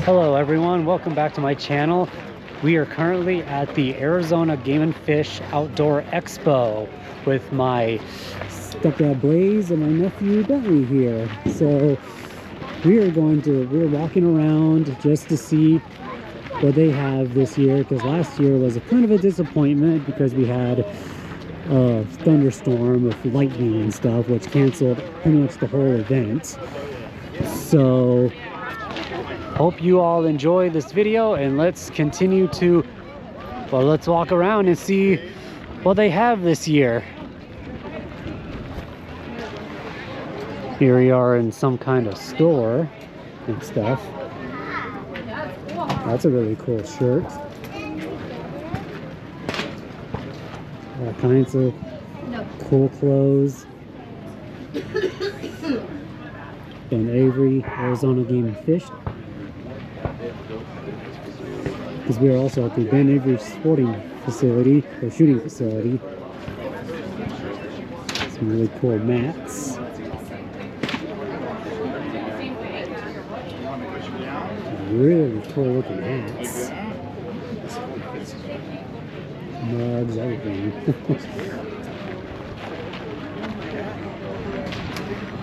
Hello everyone, welcome back to my channel. We are currently at the Arizona Game & Fish Outdoor Expo with my stepdad Blaze and my nephew Bentley here. So we're walking around just to see what they have this year, because last year was a kind of a disappointment because we had a thunderstorm with lightning and stuff, which canceled pretty much the whole event. So hope you all enjoy this video, and let's walk around and see what they have this year. Here we are in some kind of store and stuff. That's a really cool shirt. All kinds of cool clothes. Ben Avery, Arizona Game & Fish. Because we are also at the Ben Avery sporting facility, or shooting facility. Some really cool mats. Really cool looking hats. Mugs, everything.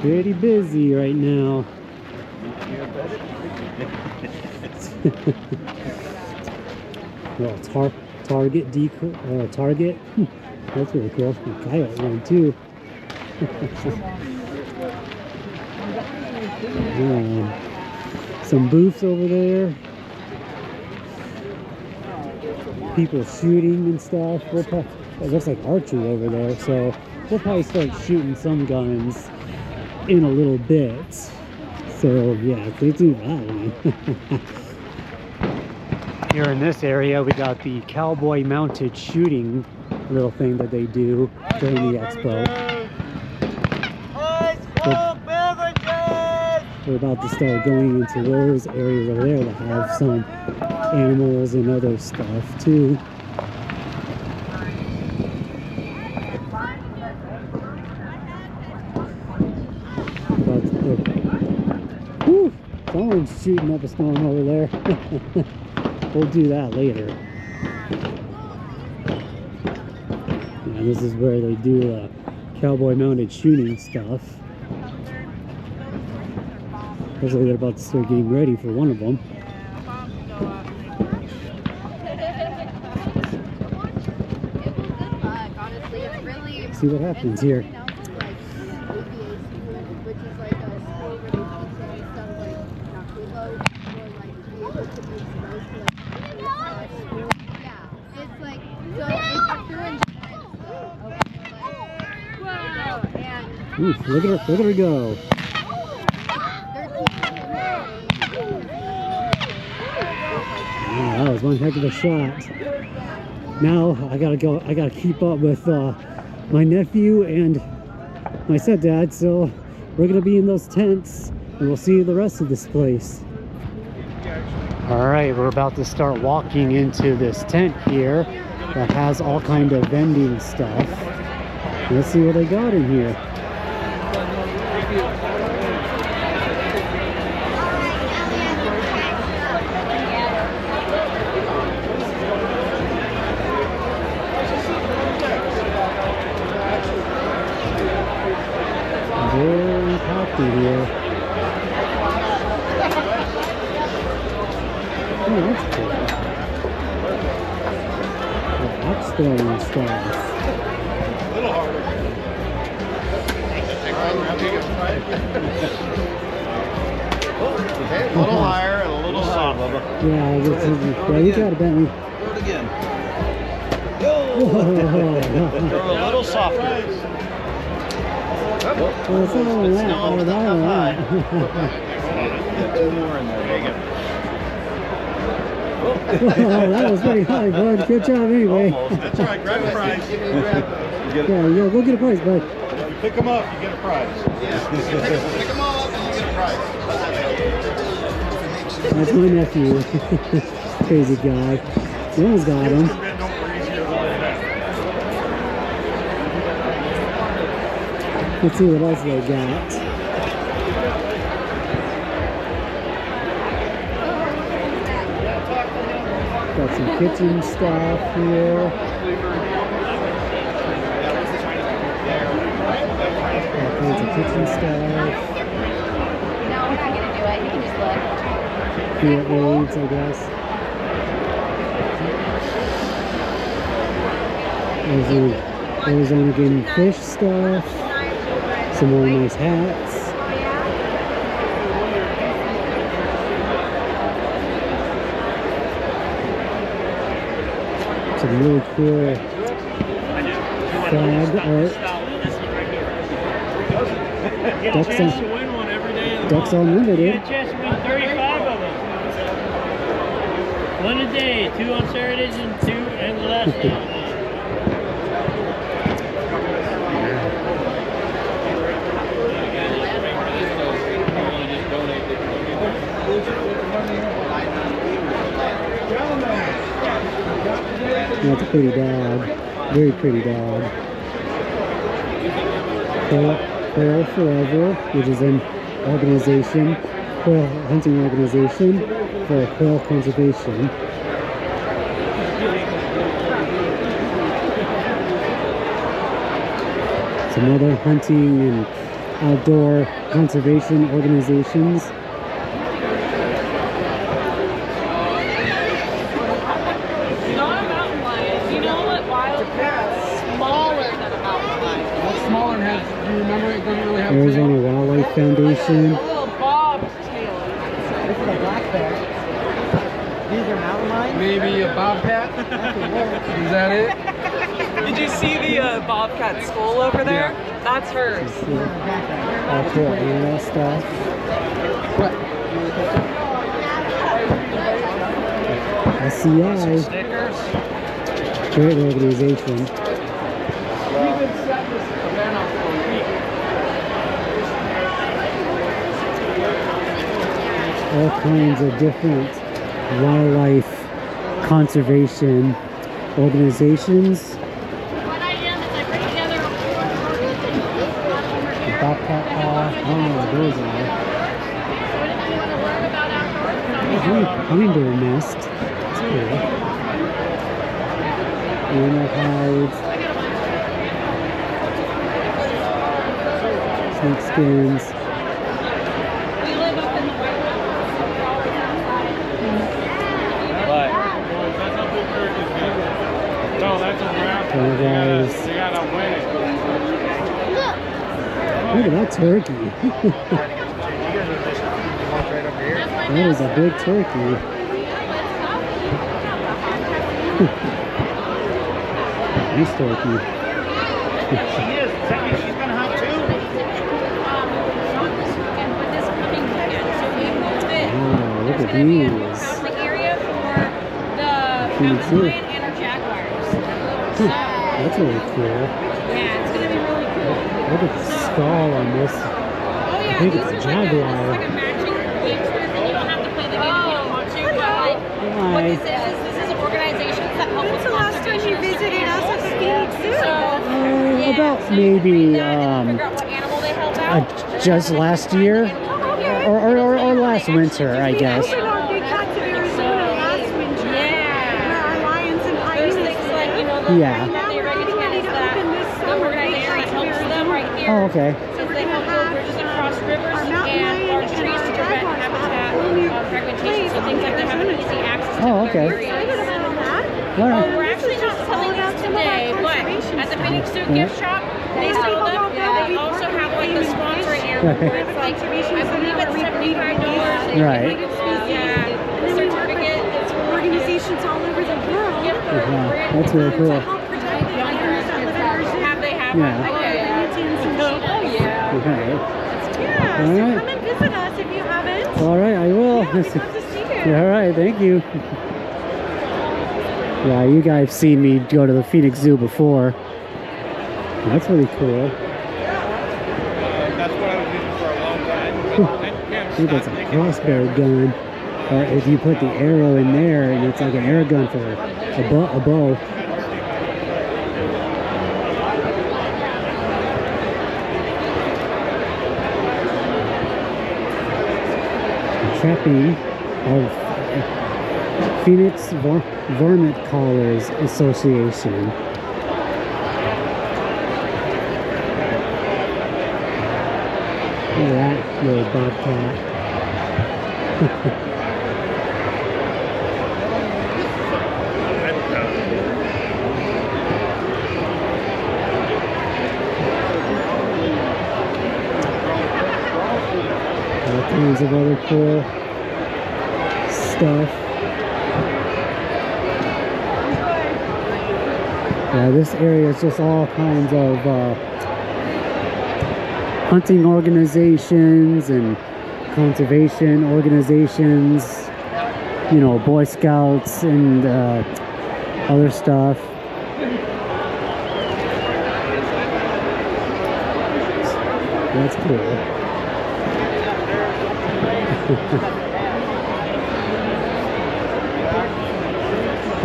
Pretty busy right now. Well, Target decal, Target. That's really cool. Coyote one too. Some booths over there. People shooting and stuff. It looks like archery over there, so we'll probably start shooting some guns in a little bit. So yeah, stay tuned for that one. Here in this area, we got the cowboy mounted shooting little thing that they do during the expo. We're about to start going into those areas over there that have some animals and other stuff too. Whew, someone's shooting up a storm over there. We'll do that later. Yeah, this is where they do cowboy mounted shooting stuff. Hopefully they're about to start getting ready for one of them. See what happens here. Oof, look at her go. Wow, that was one heck of a shot. Now I gotta keep up with my nephew and my stepdad, so we're gonna be in those tents and we'll see the rest of this place. Alright, we're about to start walking into this tent here that has all kind of vending stuff. Let's see what they got in here. Very happy here. Oh, that's cool. The upstairs stuff. A little harder. A little higher and a little softer. Yeah, you got it, Bentley. Do it again. Throw a little softer. Well, it's not only that, No, it's not only that. Get two more in there. There you go. Oh, that was pretty high, bud. Good job anyway. Almost. That's right. Grab a prize. Yeah, go get a prize, bud. You pick them up, you get a prize. Yeah. Pick them all up and you get a prize. That's my nephew. Crazy guy. You almost got him. Let's see what else they got. Got some kitchen stuff here. All kinds of kitchen stuff. No, we're not gonna do it. You can just look. Here aids, I guess. Arizona Game and Fish stuff. Some more nice hats. Some really cool flag art. Ducks Unlimited. You get a chance to win 35 of them. One a day, 2 on Saturdays and 2 and the last day. That's a pretty dog. Very pretty dog. Quail Forever, which is an organization, quail hunting organization for quail conservation. Some other hunting and outdoor conservation organizations. Not a mountain lion. You know what wild smaller than a mountain lion? What's smaller and has, do you remember it doesn't really have Arizona Wildlife Foundation. A little bobtail. This is a black bear. These are mountain lions. maybe a bobcat? Is that it? Did you see the bobcat skull over there? Yeah. That's hers. All cool animal stuff. SCI. Stickers? Great organization. We've been setting this event up for a week. All kinds of different wildlife conservation organizations. What I am is I put together a The Bobcat Paw, I don't know what those are. What if you want to learn about outdoors? Hummingbird nest. That's cool. Animal hides. Snake skins. We live up in the What? No, that's a wrap. Oh, guys. You gotta win it. Look at that turkey. That is a big turkey. Nice turkey. She is. Does that mean she's gonna have two? Wow, look at these. housing area for the Phoenix mountain Zoo. lion and our jaguars. So, That's really cool. yeah, it's gonna be really cool. Look at the skull on this. Oh yeah, think these it's are a jaguar. like a matching game script, and you don't have to play the game if you don't want to. But like, what Hi. this is organizations that help with When's the last time you visited us at the Phoenix Zoo? So, About so you can maybe read that and figure out what animal they help out. just last year or last winter, I guess. We opened our Big Cats of Arizona last winter. Yeah. Where our lions and Those hyenas things like, you know, live. the Yeah. Now we're getting ready to open this the summer Big organization that Cats of helps them Arizona. right here. Oh, okay. So they help build bridges across rivers Our mountain and lion large and trees our to prevent jaguars habitat have only fragmentation, so things like that have an easy access to Oh, other okay. areas. Excited about that. All right. We're actually not selling these today, but at the Phoenix Zoo gift shop, they sell them. They also have like the sponsoring animal where it's like, I believe it's $75. and you Right. get, And then we work with organizations all over the world That's really to cool. help protect the lions that live in our zoo. Have they have Yeah. one? Like Okay. orangutans and sheep. Yeah. Okay. Yeah, All so right. come and visit us if you haven't. All right, I will. Yeah, we'd love to see you. All right, thank you. Yeah, you guys have seen me go to the Phoenix Zoo before. That's really cool. That's what I was using for a long time. I think that's a crossbow gun. Or if you put the arrow in there, and it's like an arrow gun for a bow. Trapping of Phoenix Varmint Callers Association. Look at that little bobcat. All kinds of other cool stuff. Yeah, this area is just all kinds of hunting organizations and conservation organizations, you know, Boy Scouts and other stuff. That's cool.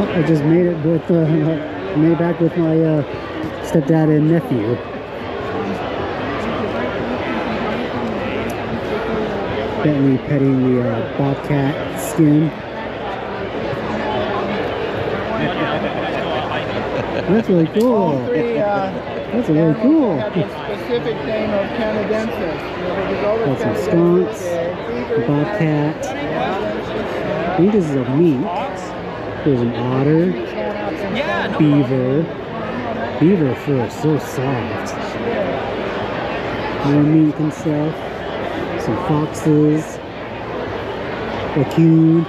Oh, I just made it with made it back with my stepdad and nephew. Bentley petting the bobcat skin. That's really cool. That's really cool. Specific name of canadensis. Got some skunks, a bobcat. I think this is a mink. There's an otter, beaver. Beaver fur is so soft. More mink and stuff. Some foxes, raccoon.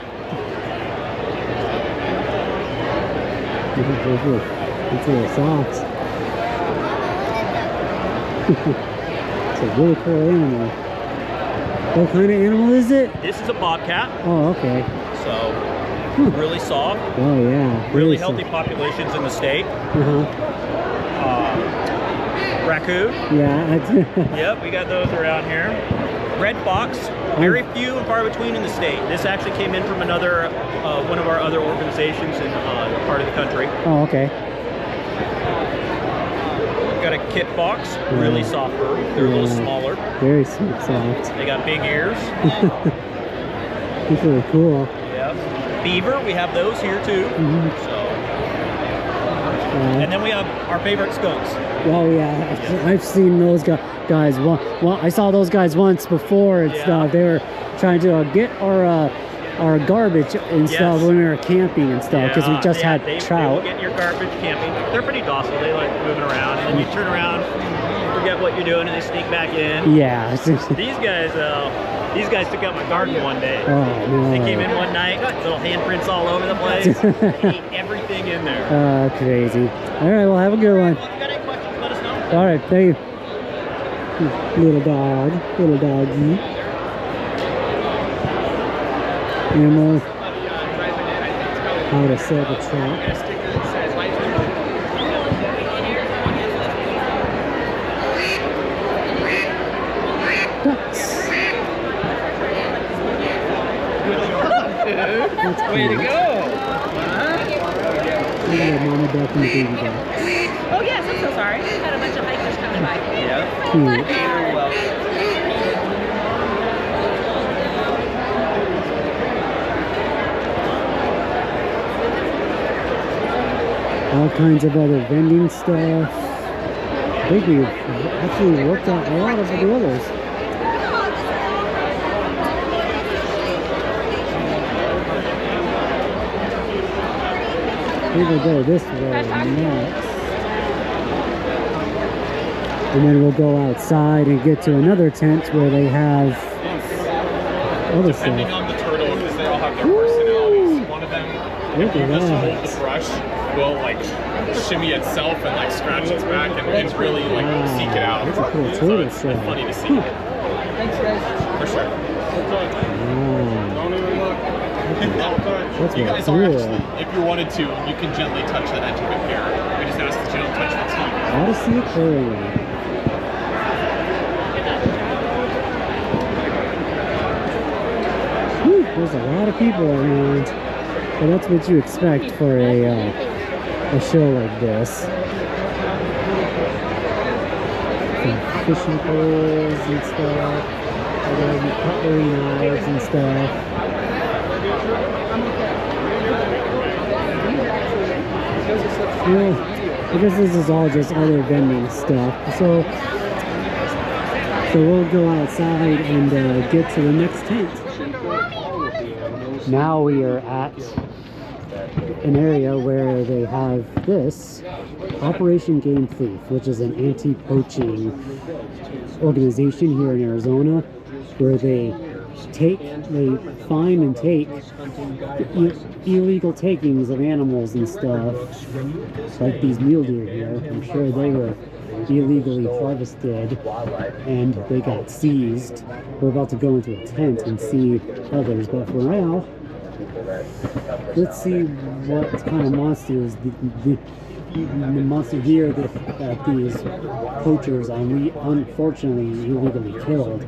It's a little soft. It's a really cool animal. What kind of animal is it? This is a bobcat. Oh, okay. So really soft. Oh, yeah. Really Very healthy soft. populations in the state. Uh-huh. Raccoon. Yeah. Yep, we got those around here. Red fox. Very few and far between in the state. This actually came in from another, one of our other organizations in part of the country. Oh, okay. Got a kit fox. Really soft fur. They're a little smaller. Very soft. They got big ears. It's really cool. Yep. Beaver. We have those here too. So. And then we have our favorite skunks. Oh yeah, I've seen those guys. Well, I saw those guys once before and stuff. They were trying to get our garbage and stuff when we were camping and stuff because we just had trout. They will get your garbage camping. They're pretty docile. They like moving around, and then you turn around, forget what you're doing, and they sneak back in. Yeah. These guys took out my garden one day. Oh no. They came in one night, little handprints all over the place. They ate everything in there. Crazy. All right, well, have a good one. Well, if you got any questions, let us know. All right, thank you. Little doggy. Ammo. How to set a trap. Ducks. Way to go! Mama duck and the baby duck. Oh yes, I'm so sorry. Had a bunch of hikers coming by. Yeah. Cute. You're welcome. All kinds of other vending stuff. I think we've actually looked at a lot of the others. We will go this way next. And then we'll go outside and get to another tent where they have other Depending stuff. on the turtle, because they all have their personalities. One of them, Look if you at just hold that. the brush, will like shimmy itself and like scratch its back and really like seek it out. That's a cool So turtle it's shell. funny to see. Thanks, guys. For sure. Wow. That's You really guys are cool. actually, if you wanted to, you can gently touch that edge of it here. We just ask that you don't touch the teeth. Odyssey Aquarium. Whew, there's a lot of people around. But that's what you expect for a show like this. Some fishing poles and stuff. Cutlery knives and stuff. Well, I guess this is all just other vending stuff. So we'll go outside and get to the next tent. Now we are at an area where they have this Operation Game Thief, which is an anti-poaching organization here in Arizona, where they find and take illegal takings of animals and stuff, like these mule deer here. I'm sure they were illegally harvested and they got seized. We're about to go into a tent and see others, but for now, let's see what kind of monsters the monster deer that these poachers unfortunately illegally killed.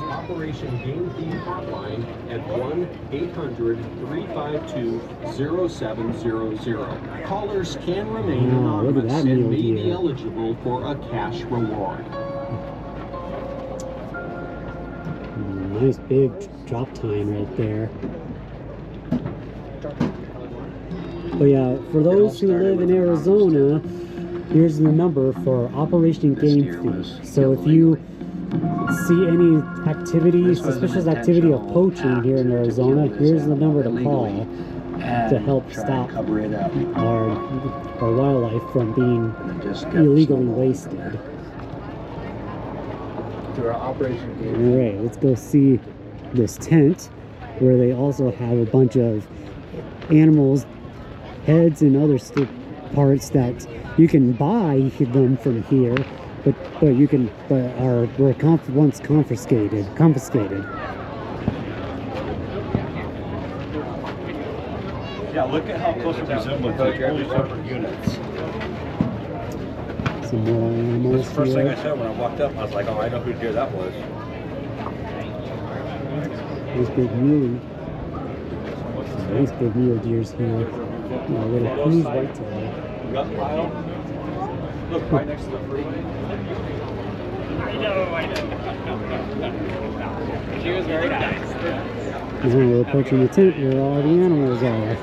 Operation Game Thief hotline at 1-800-352-0700. Callers can remain anonymous and may be eligible for a cash reward. Nice big drop time right there. But yeah, for those who live in Arizona, here's the number for Operation Game Thief. So if you see any activity, suspicious activity of poaching here in Arizona, here's the number to call to help stop our wildlife from being illegally wasted. Alright, let's go see this tent where they also have a bunch of animals, heads and other parts that you can buy them from here, but were once confiscated. Yeah, look at how close it resembles the totally separate units. Some more animals. That's the first thing I said when I walked up. I was like, oh, I know who deer that was. These big mule. Nice big mule deers here. Little who's white tail. Look right next to the freeway. I know. She was very nice. We're approaching the tent where all the animals are.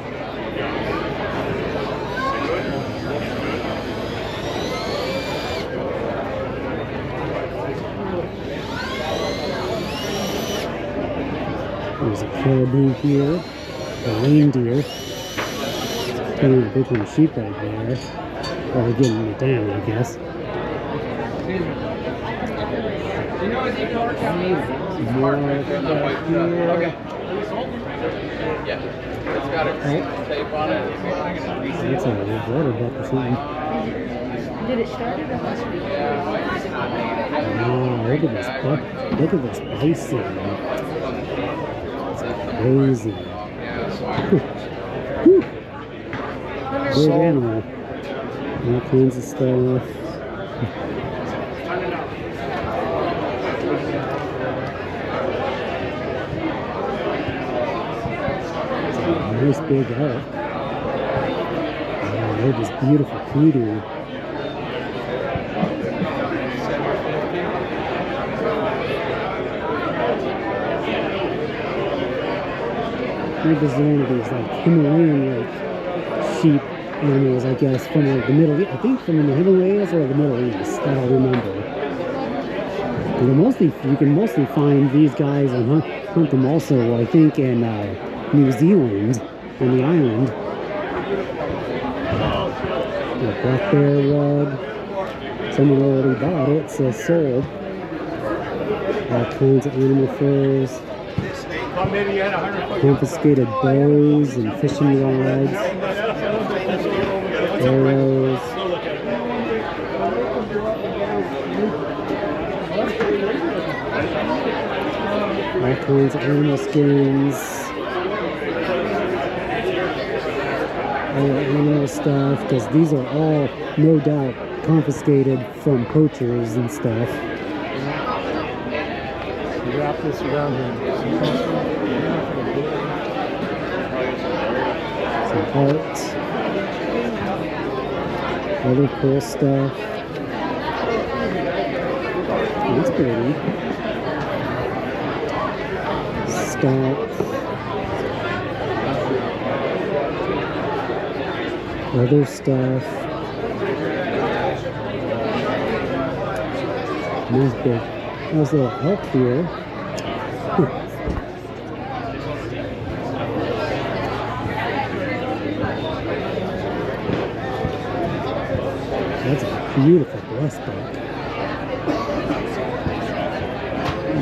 There's a caribou here, a reindeer, and a big one sheep right there. Or we're getting it down, I guess. More back here. It's got a tape on it. That's a water buck or something. Did it start it or last week? Wow, look at this buck. Look at this bison. It's crazy. Whew. Big animal. All kinds of stuff. Nice big elk. Wow, they're just beautiful kudu. Maybe this is one of these like Himalayan like sheep animals, I guess, from like the Middle East. I think from the Himalayas or the Middle East. I don't remember. You can mostly find these guys and hunt them also, I think, in New Zealand, on the island. The black bear rug. Someone already bought it, so sold. All kinds of animal furs. Confiscated bows and fishing rods. Arrows. All kinds of animal skins. All animal stuff, because these are all, no doubt, confiscated from poachers and stuff. Wrap this around here. Some art. Other cool stuff. That's pretty. Stop. other stuff. Nice big, nice little elk here. That's a beautiful breastbone.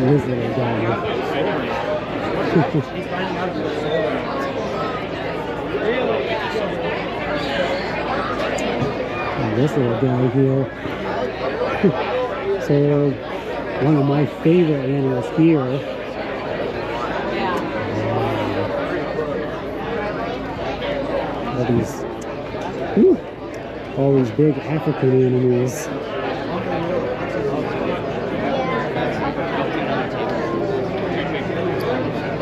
This little guy. This little guy here. So one of my favorite animals here. All these big African animals.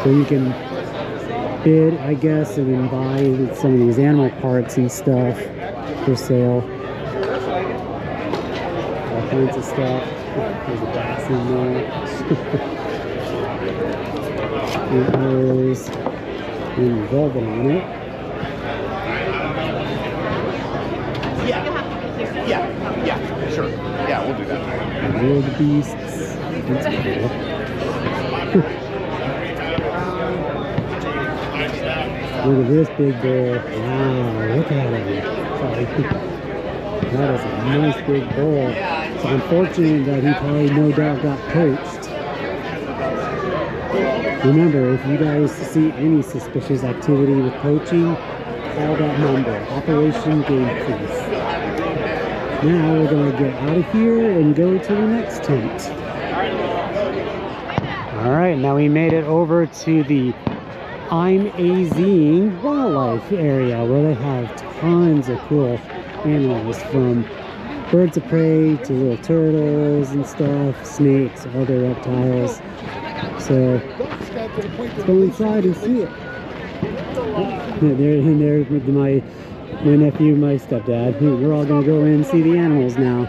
So you can bid, I guess, and then buy some of these animal parts and stuff for sale. All kinds of stuff. There's a bass in there. There's velvet on it. Yeah, sure. Yeah, we'll do that. Wild beasts. That's cool. Look at this big bull. Wow, look at him. Sorry. That is a nice big bull. It's unfortunate that he probably no doubt got poached. Remember, if you guys see any suspicious activity with poaching, call that number, Operation Game Thief. Now we're going to get out of here and go to the next tent. Alright, now we made it over to the I'm AZing wildlife area where they have tons of cool animals, from birds of prey to little turtles and stuff, snakes, other reptiles. So let's go inside and see it. There's my nephew, my stepdad. We're all gonna go in and see the animals now.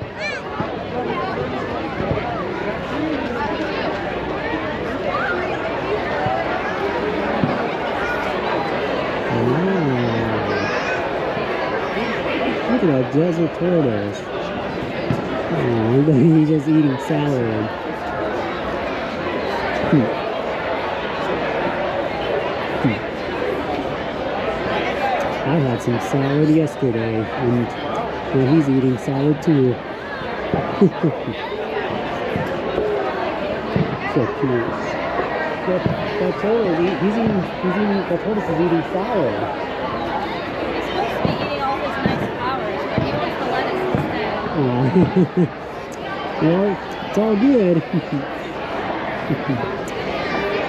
Look at that desert tortoise. Oh, he's just eating salad. I had some salad yesterday, and now he's eating salad too. So cute. That tortoise, that tortoise is eating salad. Well, it's all good.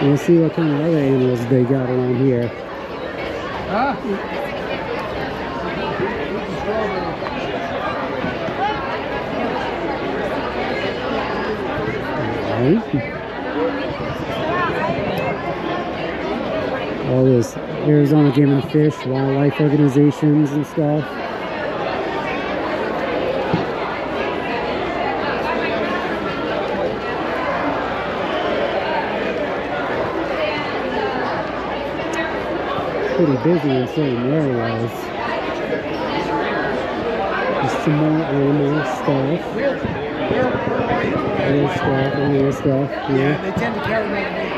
We'll see what kind of other animals they got around here. All this Arizona Game and Fish, wildlife organizations and stuff. Pretty busy in certain areas. There's some more animal stuff. Animal stuff. Yeah, they tend to carry more weight.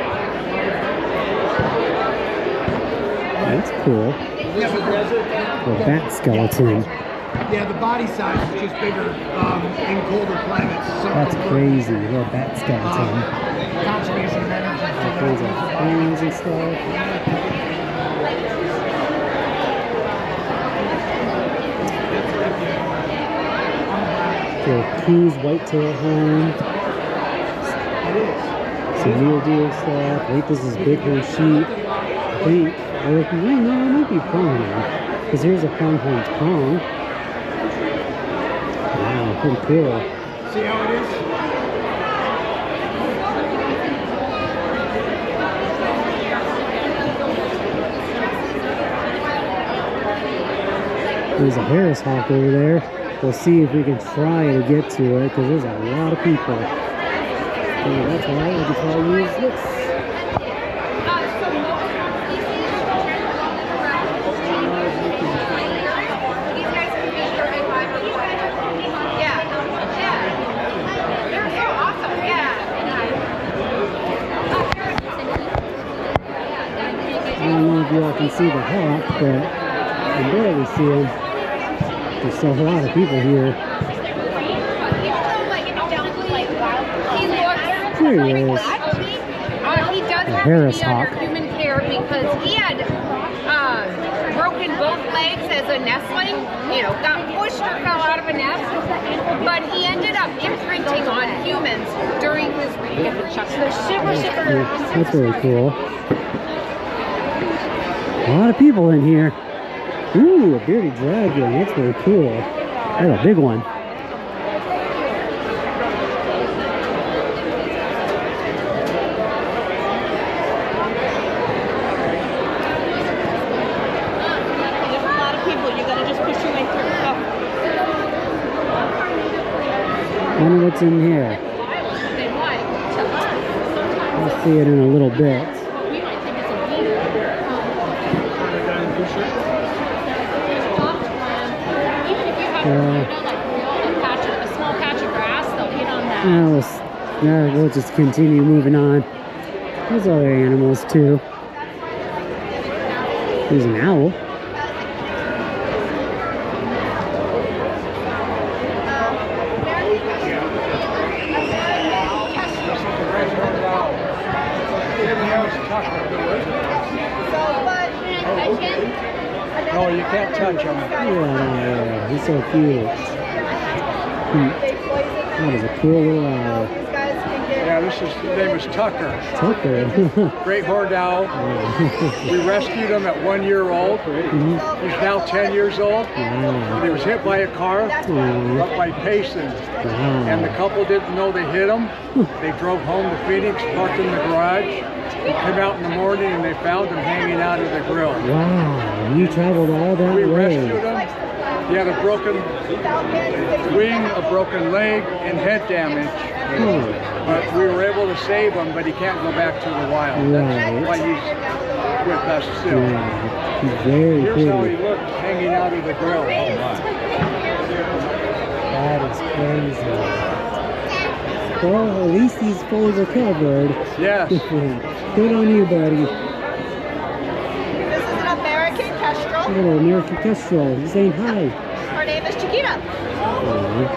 That's cool. A bat skeleton. Yeah, the body size is just bigger in colder climates. That's crazy. A little bat skeleton. Conservation of energy. All kinds of things and stuff. Coos white-tail horn, some mule deer stuff. I think this is bighorn sheep. I think, or no, it might be pronghorn, because here's a pronghorn prong. Wow, pretty cool. See how it is? There's a Harris hawk over there. We'll see if we can try to get to it, because there's a lot of people. So that's why we can try to use this. you all can see the hawk, but I can barely see him. There's still a lot of people here. There he is. He does have Harris to be hawk. under human care because he had broken both legs as a nestling. You know, got pushed or fell out of a nest. But he ended up imprinting on humans during his reproduction. They're super That's really cool. A lot of people in here. Ooh, a bearded dragon. That's very cool. That's a big one. I wonder what's in here. We'll see it in a little bit. A small patch of grass, they'll hit on that. We'll just continue moving on. There's other animals too. There's an owl. No, you can't touch him. Yeah, he's so cute. That is a cool little owl. Yeah, his name is Tucker. Tucker. Great horned owl. We rescued him at 1 year old. He's now 10 years old. Wow. He was hit by a car up by Payson. And the couple didn't know they hit him. They drove home to Phoenix, parked in the garage. They came out in the morning and they found him hanging out of the grill. Wow, you traveled all that way. We rescued him. He had a broken wing, a broken leg, and head damage. But we were able to save him, but he can't go back to the wild. That's why he's with us still. Yeah, he's very Here's pretty. how he looked hanging out of the grill. That is crazy. Well, at least he's fully recovered. Yes. Good on you, buddy. This is an American kestrel. Little American kestrel. He's saying hi. Her name is Chiquita.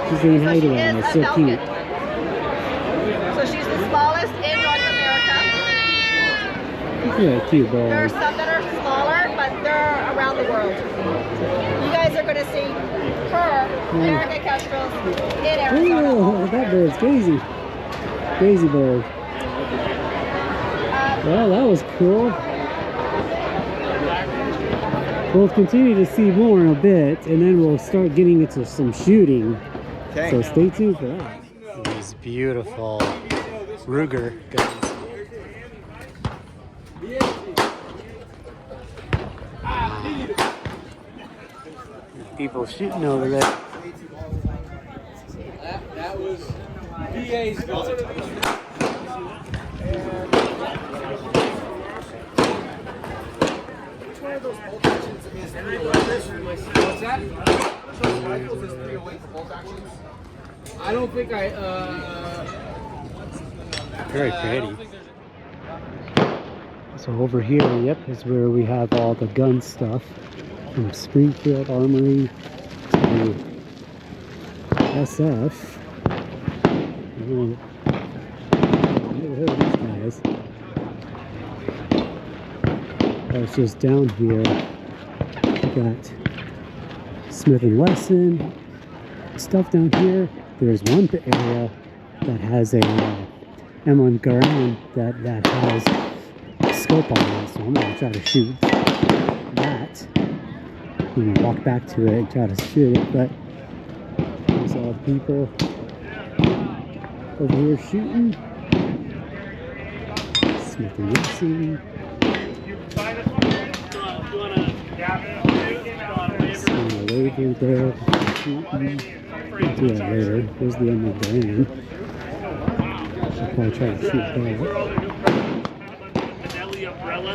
She's saying hi to him. It's so cute. So she's the smallest in North America. Yeah, cute boy. There are some that are smaller, but they're around the world. You guys are going to see her, American kestrels, in Arizona. Oh, that bird's crazy. Crazy bird. Well, that was cool. We'll continue to see more in a bit, and then we'll start getting into some shooting. Okay. So stay tuned for that. These beautiful Ruger guns. People shooting over there. That was VA's gun. Which one of those bolt actions is 308? What's that? Which one of those rifles is 308 for bolt actions? I don't think Very pretty. So over here, yep, is where we have all the gun stuff. From Springfield Armory to SF. Never heard of these guys. That's just down here. We got Smith & Wesson stuff down here. There's one area that has a M1 Garand that has a scope on it, so I'm gonna try to shoot that. I'm gonna walk back to it and try to shoot it, but there's all the people over here shooting. Smith & Wesson. Seeing a laser there. Shooting. I'll do that later. There's the M1 Garand. I'll probably try to shoot that. Nelly umbrella.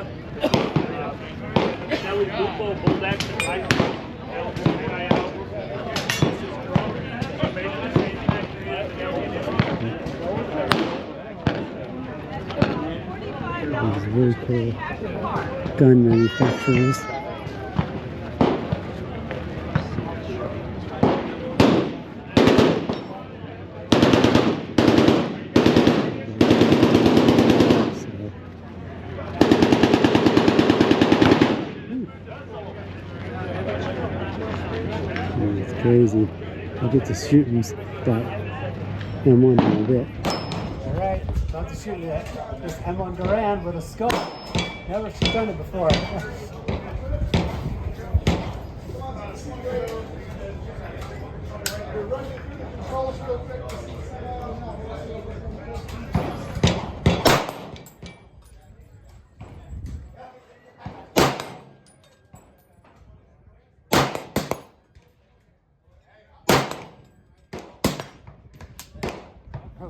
Nelly Lupo, bolt action rifle. It's really cool. gun manufacturers. It's crazy. I get to shoot that M1 in a bit. Alright, about to shoot this M1 Garand with a scope. Never done it before.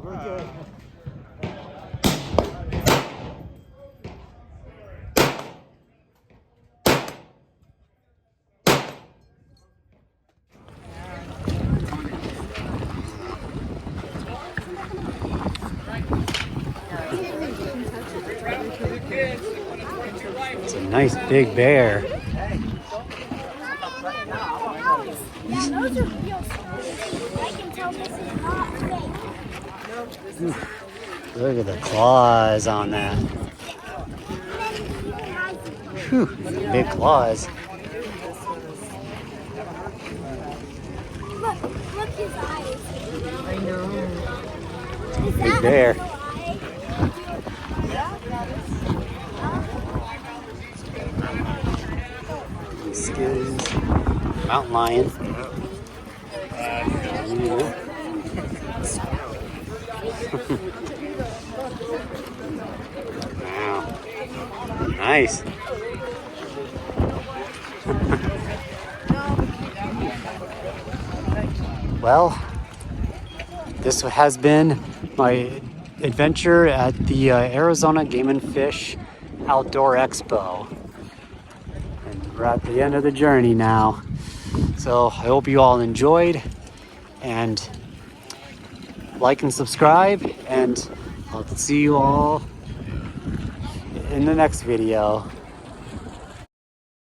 We're good. It's a nice big bear. Those are real strong. I can tell this is not fake. Look at the claws on that. Whew, big claws. Look his eyes. I know. Big bear. Skins. Mountain lion. Wow. Nice. Well, this has been my adventure at the Arizona Game and Fish Outdoor Expo. And we're at the end of the journey now. So I hope you all enjoyed, and like and subscribe, and I'll see you all in the next video.